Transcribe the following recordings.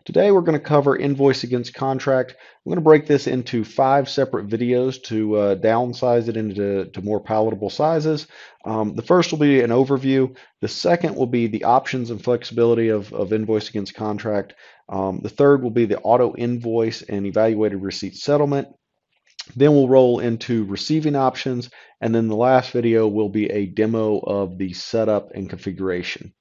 Today we're going to cover invoice against contract. I'm going to break this into 5 separate videos to downsize it into more palatable sizes. The first will be an overview. The second will be the options and flexibility of invoice against contract. The third will be the auto invoice and evaluated receipt settlement. Then we'll roll into receiving options, and then the last video will be a demo of the setup and configuration.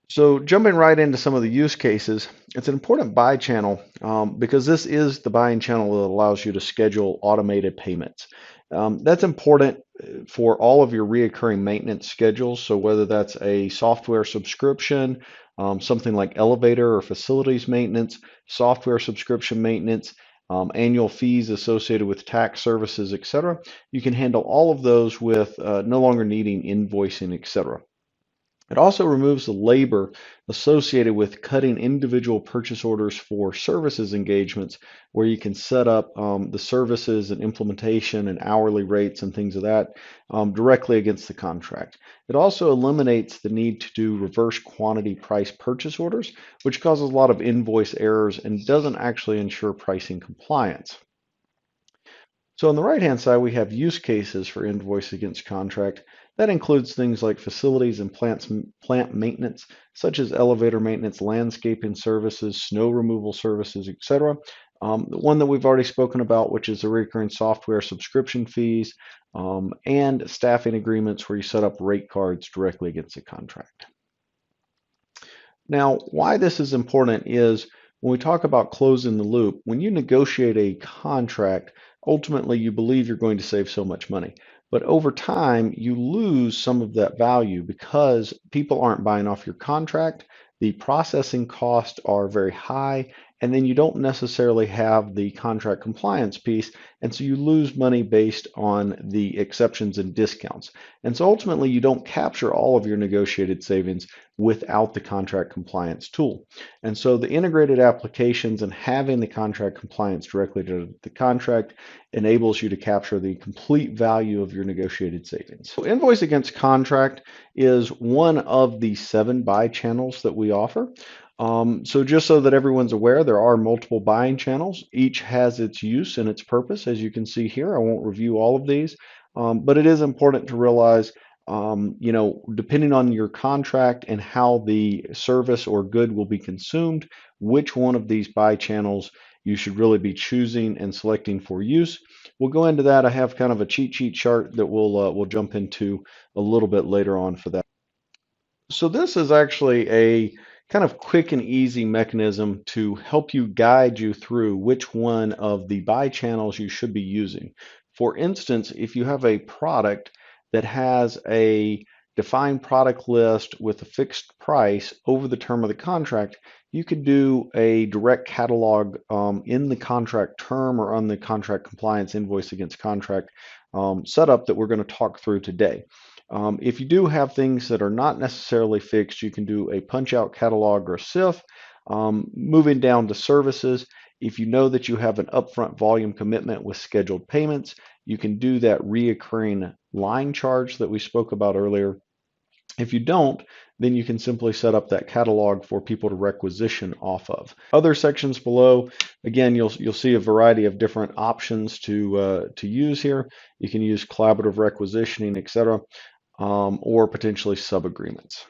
So jumping right into some of the use cases, it's an important buy channel because this is the buying channel that allows you to schedule automated payments. That's important for all of your reoccurring maintenance schedules. So whether that's a software subscription, something like elevator or facilities maintenance, software subscription maintenance, annual fees associated with tax services, etc., you can handle all of those with no longer needing invoicing, etc. It also removes the labor associated with cutting individual purchase orders for services engagements, where you can set up the services and implementation and hourly rates and things of that directly against the contract. It also eliminates the need to do reverse quantity price purchase orders, which causes a lot of invoice errors and doesn't actually ensure pricing compliance. So on the right-hand side, we have use cases for invoice against contract. That includes things like facilities and plant maintenance, such as elevator maintenance, landscaping services, snow removal services, etc. The one that we've already spoken about, which is the recurring software subscription fees, and staffing agreements where you set up rate cards directly against the contract. Now, why this is important is when we talk about closing the loop, when you negotiate a contract, ultimately you believe you're going to save so much money. But over time, you lose some of that value because people aren't buying off your contract. The processing costs are very high, and then you don't necessarily have the contract compliance piece, and so you lose money based on the exceptions and discounts. And so ultimately, you don't capture all of your negotiated savings without the contract compliance tool. And so the integrated applications and having the contract compliance directly to the contract enables you to capture the complete value of your negotiated savings. So invoice against contract is one of the 7 buy channels that we offer. So just so that everyone's aware, there are multiple buying channels. Each has its use and its purpose, as you can see here. I won't review all of these, but it is important to realize depending on your contract and how the service or good will be consumed, which one of these buy channels you should really be choosing and selecting for use. We'll go into that. I have kind of a cheat sheet chart that we'll jump into a little bit later on for that. So this is actually a kind of quick and easy mechanism to help you guide you through which one of the buy channels you should be using. For instance, if you have a product that has a defined product list with a fixed price over the term of the contract, you could do a direct catalog in the contract term or on the contract compliance invoice against contract setup that we're going to talk through today. If you do have things that are not necessarily fixed, you can do a punch out catalog or SIF. Moving down to services, if you know that you have an upfront volume commitment with scheduled payments, you can do that reoccurring line charge that we spoke about earlier. If you don't, then you can simply set up that catalog for people to requisition off of. Other sections below, again, you'll see a variety of different options to use here. You can use collaborative requisitioning, etc., or potentially sub-agreements.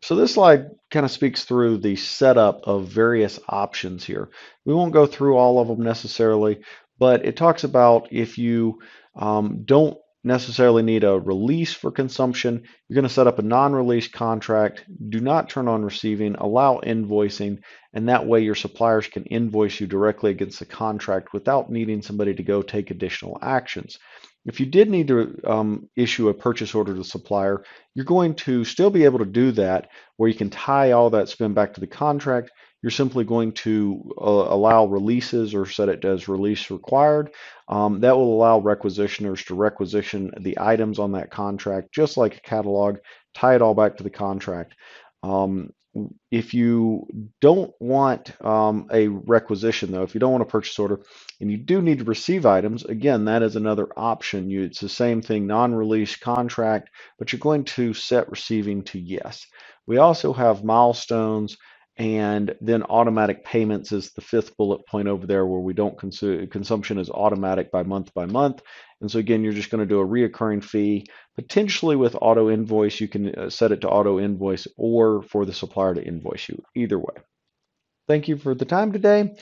So this slide kind of speaks through the setup of various options here. We won't go through all of them necessarily, but it talks about if you don't necessarily need a release for consumption, you're going to set up a non-release contract, do not turn on receiving, allow invoicing, and that way your suppliers can invoice you directly against the contract without needing somebody to go take additional actions. If you did need to issue a purchase order to the supplier, you're going to still be able to do that where you can tie all that spend back to the contract. You're simply going to allow releases or set it as release required. That will allow requisitioners to requisition the items on that contract, just like a catalog, tie it all back to the contract. If you don't want a requisition, though, if you don't want a purchase order and you do need to receive items, again, that is another option. It's the same thing, non-release contract, but you're going to set receiving to yes. We also have milestones And then automatic payments is the fifth bullet point over there, where we don't consume, consumption is automatic by month by month. And so again, you're just going to do a reoccurring fee. Potentially with auto invoice, you can set it to auto invoice or for the supplier to invoice you, either way. Thank you for the time today.